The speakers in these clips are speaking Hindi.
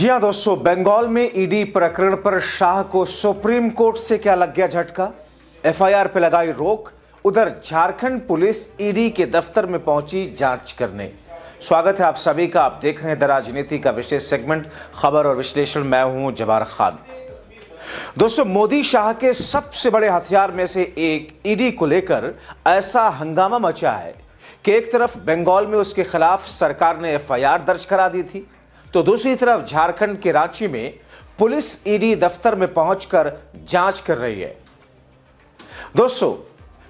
जी हां दोस्तों, बंगाल में ईडी प्रकरण पर शाह को सुप्रीम कोर्ट से क्या लग गया झटका। एफआईआर पे लगाई रोक। उधर झारखंड पुलिस ईडी के दफ्तर में पहुंची जांच करने। स्वागत है आप सभी का। आप देख रहे हैं द राजनीति का विशेष सेगमेंट खबर और विश्लेषण। मैं हूं जवार खान। दोस्तों, मोदी शाह के सबसे बड़े हथियार में से एक ईडी को लेकर ऐसा हंगामा मचा है कि एक तरफ बंगाल में उसके खिलाफ सरकार ने एफआईआर दर्ज करा दी थी, तो दूसरी तरफ झारखंड के रांची में पुलिस ईडी दफ्तर में पहुंचकर जांच कर रही है। दोस्तों,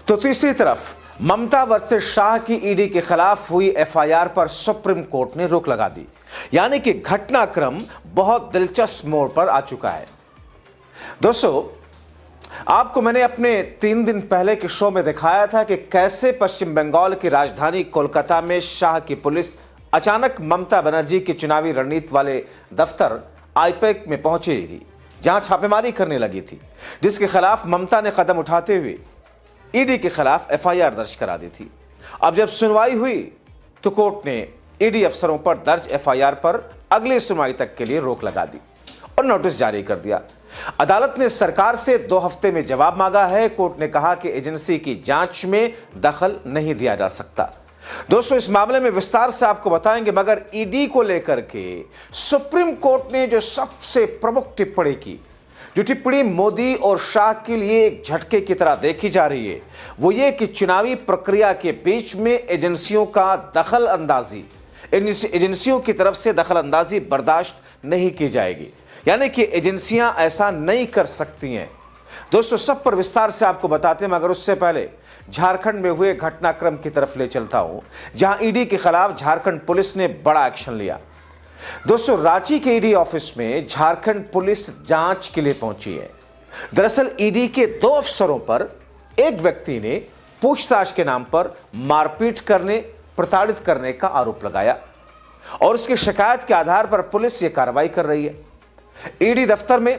तो तीसरी तरफ ममता वर्सेस शाह की ईडी के खिलाफ हुई एफआईआर पर सुप्रीम कोर्ट ने रोक लगा दी। यानी कि घटनाक्रम बहुत दिलचस्प मोड़ पर आ चुका है। दोस्तों, आपको मैंने अपने 3 दिन पहले के शो में दिखाया था कि कैसे पश्चिम बंगाल की राजधानी कोलकाता में शाह की पुलिस अचानक ममता बनर्जी की चुनावी रणनीति वाले दफ्तर आईपैक में पहुंची थी, जहां छापेमारी करने लगी थी, जिसके खिलाफ ममता ने कदम उठाते हुए ईडी के खिलाफ एफआईआर दर्ज करा दी थी। अब जब सुनवाई हुई तो कोर्ट ने ईडी अफसरों पर दर्ज एफआईआर पर अगली सुनवाई तक के लिए रोक लगा दी और नोटिस जारी कर दिया। अदालत ने सरकार से 2 हफ्ते में जवाब मांगा है। कोर्ट ने कहा कि एजेंसी की जांच में दखल नहीं दिया जा सकता। दोस्तों, इस मामले में विस्तार से आपको बताएंगे, मगर ईडी को लेकर के सुप्रीम कोर्ट ने जो सबसे प्रमुख टिप्पणी की, जो टिप्पणी मोदी और शाह के लिए एक झटके की तरह देखी जा रही है, वो ये कि चुनावी प्रक्रिया के बीच में एजेंसियों का दखल अंदाजी, एजेंसियों की तरफ से दखल अंदाजी बर्दाश्त नहीं की जाएगी। यानी कि एजेंसियां ऐसा नहीं कर सकती हैं। दोस्तों, सब पर विस्तार से आपको बताते हैं, मगर उससे पहले झारखंड में हुए घटनाक्रम की तरफ ले चलता हूं, जहां ईडी के खिलाफ झारखंड पुलिस ने बड़ा एक्शन लिया। दोस्तों, रांची के ईडी ऑफिस में झारखंड पुलिस जांच के लिए पहुंची है। दरअसल ईडी के 2 अफसरों पर एक व्यक्ति ने पूछताछ के नाम पर मारपीट करने, प्रताड़ित करने का आरोप लगाया और उसकी शिकायत के आधार पर पुलिस यह कार्रवाई कर रही है। ईडी दफ्तर में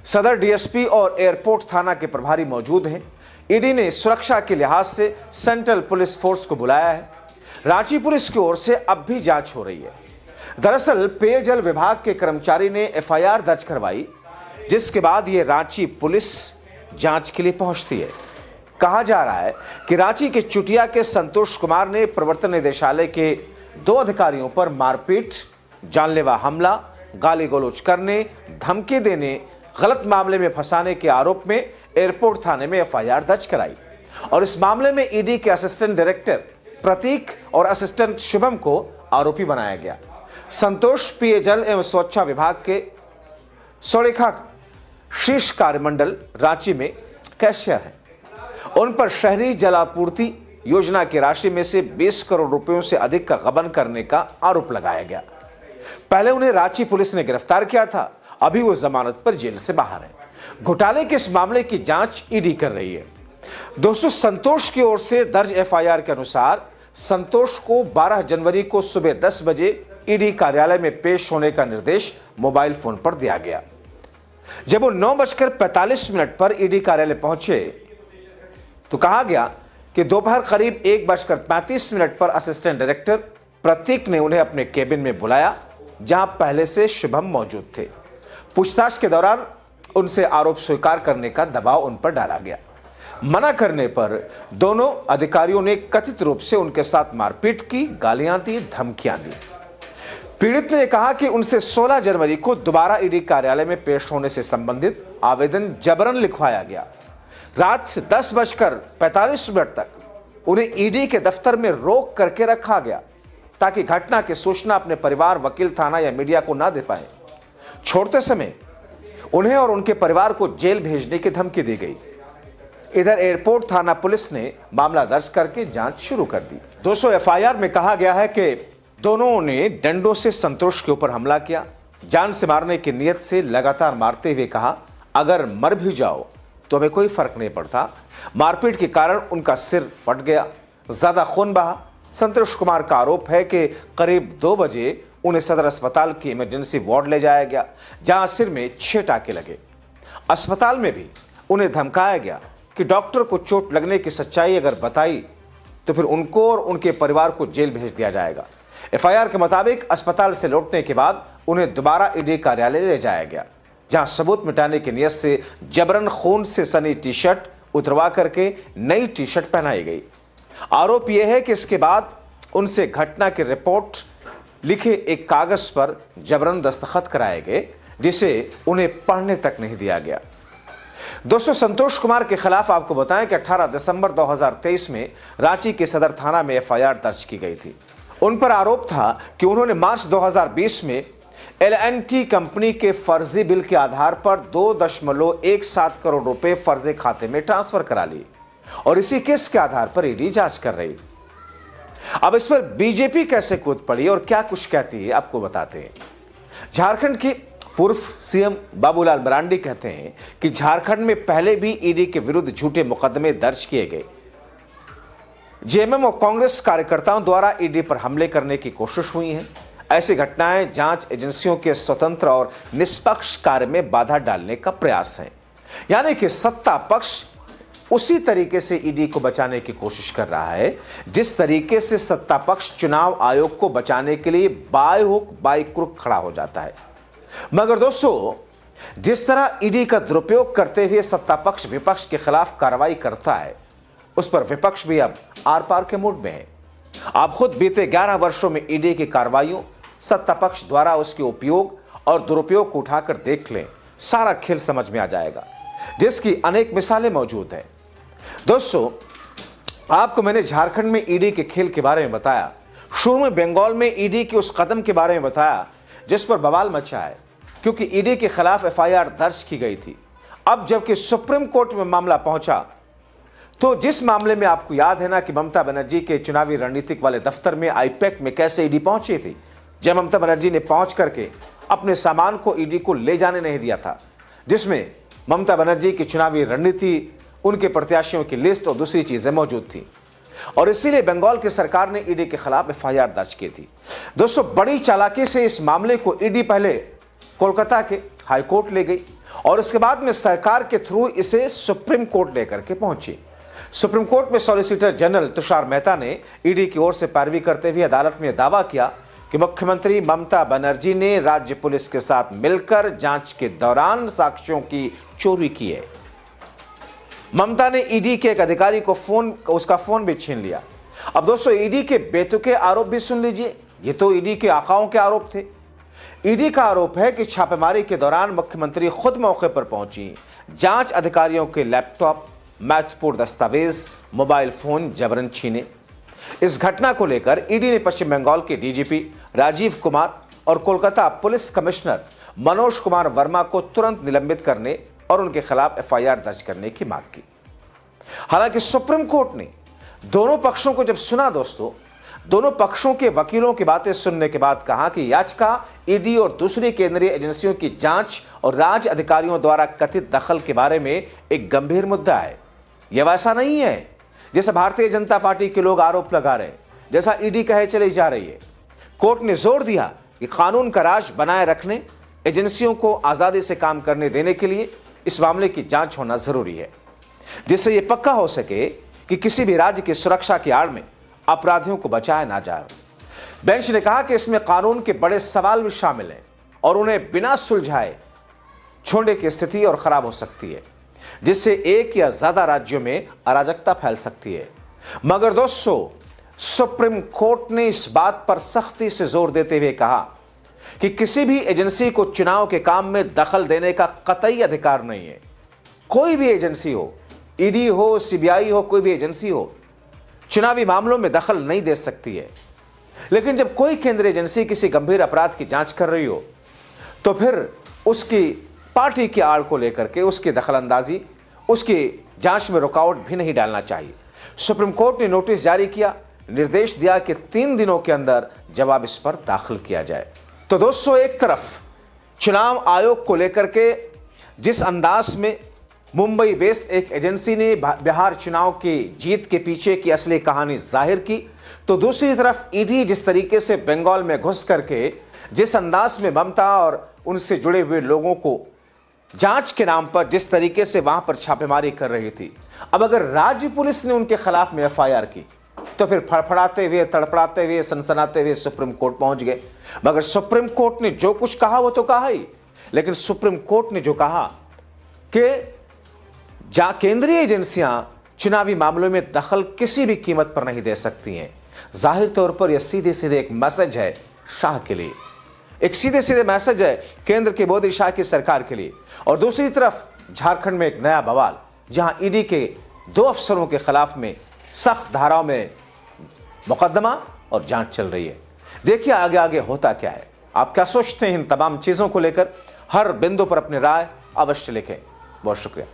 सदर डीएसपी और एयरपोर्ट थाना के प्रभारी मौजूद हैं। ईडी ने सुरक्षा के लिहाज से सेंट्रल पुलिस फोर्स को बुलाया है। रांची पुलिस की ओर से अब भी जांच हो रही है। दरअसल पेयजल विभाग के कर्मचारी ने एफआईआर दर्ज करवाई, जिसके बाद यह रांची पुलिस जांच के लिए पहुंचती है। कहा जा रहा है कि रांची के चुटिया के संतोष कुमार ने प्रवर्तन निदेशालय के 2 अधिकारियों पर मारपीट, जानलेवा हमला, गाली गलौज करने, धमकी देने, गलत मामले में फंसाने के आरोप में एयरपोर्ट थाने में एफआईआर दर्ज कराई और इस मामले में ईडी के असिस्टेंट डायरेक्टर प्रतीक और असिस्टेंट शुभम को आरोपी बनाया गया। संतोष पेयजल एवं स्वच्छता विभाग के सोरेखा शीर्ष कार्यमंडल रांची में कैशियर है। उन पर शहरी जलापूर्ति योजना की राशि में से 20 करोड़ रुपयों से अधिक का गबन करने का आरोप लगाया गया। पहले उन्हें रांची पुलिस ने गिरफ्तार किया था, अभी वो जमानत पर जेल से बाहर है। घोटाले के इस मामले की जांच ईडी कर रही है। दोस्तों, संतोष की ओर से दर्ज एफआईआर के अनुसार संतोष को 12 जनवरी को सुबह 10 बजे ईडी कार्यालय में पेश होने का निर्देश मोबाइल फोन पर दिया गया। जब वो 9:45 पर ईडी कार्यालय पहुंचे तो कहा गया कि दोपहर करीब 1:35 पर असिस्टेंट डायरेक्टर प्रतीक ने उन्हें अपने केबिन में बुलाया, जहां पहले से शुभम मौजूद थे। पूछताछ के दौरान उनसे आरोप स्वीकार करने का दबाव उन पर डाला गया। मना करने पर दोनों अधिकारियों ने कथित रूप से उनके साथ मारपीट की, गालियां दी, धमकियां दी। पीड़ित ने कहा कि उनसे 16 जनवरी को दोबारा ईडी कार्यालय में पेश होने से संबंधित आवेदन जबरन लिखवाया गया। रात 10:45 तक उन्हें ईडी के दफ्तर में रोक करके रखा गया ताकि घटना की सूचना अपने परिवार, वकील, थाना या मीडिया को ना दे पाए। छोड़ते समय उन्हें और उनके परिवार को जेल भेजने की धमकी दी गई। इधर एयरपोर्ट थाना पुलिस ने मामला दर्ज करके जांच शुरू कर दी। दोस्तों, एफआईआर में कहा गया है कि दोनों ने डंडों से संतोष के ऊपर हमला किया, जान से मारने की नीयत से लगातार मारते हुए कहा, अगर मर भी जाओ तो हमें कोई फर्क नहीं पड़ता। मारपीट के कारण उनका सिर फट गया, ज्यादा खून बहा। संतोष कुमार का आरोप है कि करीब 2 बजे उन्हें सदर अस्पताल की इमरजेंसी वार्ड ले जाया गया, जहां सिर में 6 टाके लगे। अस्पताल में भी उन्हें धमकाया गया कि डॉक्टर को चोट लगने की सच्चाई अगर बताई तो फिर उनको और उनके परिवार को जेल भेज दिया जाएगा। एफआईआर के मुताबिक अस्पताल से लौटने के बाद उन्हें दोबारा ईडी कार्यालय ले जाया गया, जहां सबूत मिटाने की नियत से जबरन खून से सनी टी शर्ट उतरवा करके नई टी शर्ट पहनाई गई। आरोप यह है कि इसके बाद उनसे घटना की रिपोर्ट लिखे एक कागज पर जबरन दस्तखत कराए गए, जिसे उन्हें पढ़ने तक नहीं दिया गया। दोस्तों, संतोष कुमार के खिलाफ आपको बताएं कि 18 दिसंबर 2023 में रांची के सदर थाना में एफआईआर दर्ज की गई थी। उन पर आरोप था कि उन्होंने मार्च 2020 में L&T कंपनी के फर्जी बिल के आधार पर 2.17 करोड़ रुपए फर्जी खाते में ट्रांसफर करा लिए और इसी केस के आधार पर ईडी जांच कर रही। अब इस पर बीजेपी कैसे कूद पड़ी और क्या कुछ कहती है, आपको बताते हैं। झारखंड के पूर्व सीएम बाबूलाल मरांडी कहते हैं कि झारखंड में पहले भी ईडी के विरुद्ध झूठे मुकदमे दर्ज किए गए। जेएमएम और कांग्रेस कार्यकर्ताओं द्वारा ईडी पर हमले करने की कोशिश हुई है। ऐसी घटनाएं जांच एजेंसियों के स्वतंत्र और निष्पक्ष कार्य में बाधा डालने का प्रयास है, यानी कि सत्ता पक्ष उसी तरीके से ईडी को बचाने की कोशिश कर रहा है जिस तरीके से सत्ता पक्ष चुनाव आयोग को बचाने के लिए बाय हुक बाय क्रुक खड़ा हो जाता है। मगर दोस्तों, जिस तरह ईडी का दुरुपयोग करते हुए सत्ता पक्ष विपक्ष के खिलाफ कार्रवाई करता है, उस पर विपक्ष भी अब आर पार के मूड में है। आप खुद बीते 11 वर्षों में ईडी की कार्रवाइयों, सत्ता पक्ष द्वारा उसके उपयोग और दुरुपयोग को उठाकर देख लें, सारा खेल समझ में आ जाएगा, जिसकी अनेक मिसालें मौजूद हैं। दोस्तों, आपको मैंने झारखंड में ईडी के खेल के बारे में बताया, शुरू में बंगाल में ईडी के उस कदम के बारे में बताया जिस पर बवाल मचा है, क्योंकि ईडी के खिलाफ एफआईआर दर्ज की गई थी। अब जबकि सुप्रीम कोर्ट में मामला पहुंचा, तो जिस मामले में आपको याद है ना कि ममता बनर्जी के चुनावी रणनीतिक वाले दफ्तर में आईपैक में कैसे ईडी पहुंची थी, जब ममता बनर्जी ने पहुंच करके अपने सामान को ईडी को ले जाने नहीं दिया था, जिसमें ममता बनर्जी की चुनावी रणनीति, उनके प्रत्याशियों की लिस्ट और दूसरी चीजें मौजूद थी, और इसीलिए बंगाल की सरकार ने ईडी के खिलाफ एफआईआर दर्ज की थी। दोस्तों, बड़ी चालाकी से इस मामले को ईडी पहले कोलकाता के हाई कोर्ट ले गई और उसके बाद में सरकार के थ्रू इसे सुप्रीम कोर्ट लेकर के पहुंची। सुप्रीम कोर्ट में सॉलिसिटर जनरल तुषार मेहता ने ईडी की ओर से पैरवी करते हुए अदालत में दावा किया कि मुख्यमंत्री ममता बनर्जी ने राज्य पुलिस के साथ मिलकर जांच के दौरान साक्ष्यों की चोरी की है। ममता ने ईडी के एक अधिकारी को उसका फोन भी छीन लिया। अब दोस्तों, ईडी के बेतुके आरोप भी सुन लीजिए, ये तो ईडी के आकाओं के आरोप थे। ईडी का आरोप है कि छापेमारी के दौरान मुख्यमंत्री खुद मौके पर पहुंची, जांच अधिकारियों के लैपटॉप, महत्वपूर्ण दस्तावेज, मोबाइल फोन जबरन छीने। इस घटना को लेकर ईडी ने पश्चिम बंगाल के डीजीपी राजीव कुमार और कोलकाता पुलिस कमिश्नर मनोज कुमार वर्मा को तुरंत निलंबित करने और उनके खिलाफ एफआईआर दर्ज करने की मांग की। हालांकि सुप्रीम कोर्ट ने दोनों पक्षों को जब सुना, दोस्तों, दोनों पक्षों के वकीलों की बातें सुनने के बाद कहा कि याचिका ईडी और दूसरी केंद्रीय एजेंसियों की जांच और राज्य अधिकारियों द्वारा कथित दखल के बारे में एक गंभीर मुद्दा है। यह वैसा नहीं है जैसा भारतीय जनता पार्टी के लोग आरोप लगा रहे हैं, जैसा ईडी कहे चली जा रही है। कोर्ट ने जोर दिया कि कानून का राज बनाए रखने, एजेंसियों को आजादी से काम करने देने के लिए इस मामले की जांच होना जरूरी है, जिससे यह पक्का हो सके कि किसी भी राज्य की सुरक्षा की आड़ में अपराधियों को बचाया ना जाए। बेंच ने कहा कि इसमें कानून के बड़े सवाल भी शामिल हैं और उन्हें बिना सुलझाए छोड़ने की स्थिति और खराब हो सकती है, जिससे एक या ज्यादा राज्यों में अराजकता फैल सकती है। मगर दोस्तों, सुप्रीम कोर्ट ने इस बात पर सख्ती से जोर देते हुए कहा कि किसी भी एजेंसी को चुनाव के काम में दखल देने का कतई अधिकार नहीं है। कोई भी एजेंसी हो, ईडी हो, सीबीआई हो, कोई भी एजेंसी हो, चुनावी मामलों में दखल नहीं दे सकती है। लेकिन जब कोई केंद्रीय एजेंसी किसी गंभीर अपराध की जांच कर रही हो, तो फिर उसकी पार्टी की आड़ को लेकर के उसकी दखलंदाजी, उसकी जांच में रुकावट भी नहीं डालना चाहिए। सुप्रीम कोर्ट ने नोटिस जारी किया, निर्देश दिया कि 3 दिनों के अंदर जवाब इस पर दाखिल किया जाए। तो दोस्तों, एक तरफ चुनाव आयोग को लेकर के जिस अंदाज में मुंबई बेस्ड एक एजेंसी ने बिहार चुनाव की जीत के पीछे की असली कहानी जाहिर की, तो दूसरी तरफ ईडी जिस तरीके से बंगाल में घुस करके जिस अंदाज में ममता और उनसे जुड़े हुए लोगों को जांच के नाम पर जिस तरीके से वहां पर छापेमारी कर रही थी, अब अगर राज्य पुलिस ने उनके खिलाफ में एफआईआर की, तो फिर फड़फड़ाते हुए, तड़पड़ाते हुए, सनसनाते हुए सुप्रीम कोर्ट पहुंच गए। मगर सुप्रीम कोर्ट ने जो कुछ कहा वो तो कहा ही, लेकिन सुप्रीम कोर्ट ने जो कहा कि केंद्रीय एजेंसियां चुनावी मामलों में दखल किसी भी कीमत पर नहीं दे सकती हैं, जाहिर तौर पर यह सीधे सीधे एक मैसेज है शाह के लिए, एक सीधे सीधे मैसेज है केंद्र की मोदी शाह की सरकार के लिए। और दूसरी तरफ झारखंड में एक नया बवाल, जहां ईडी के 2 अफसरों के खिलाफ में सख्त धाराओं में मुकदमा और जांच चल रही है। देखिए आगे आगे होता क्या है। आप क्या सोचते हैं इन तमाम चीजों को लेकर? हर बिंदु पर अपनी राय अवश्य लिखें। बहुत शुक्रिया।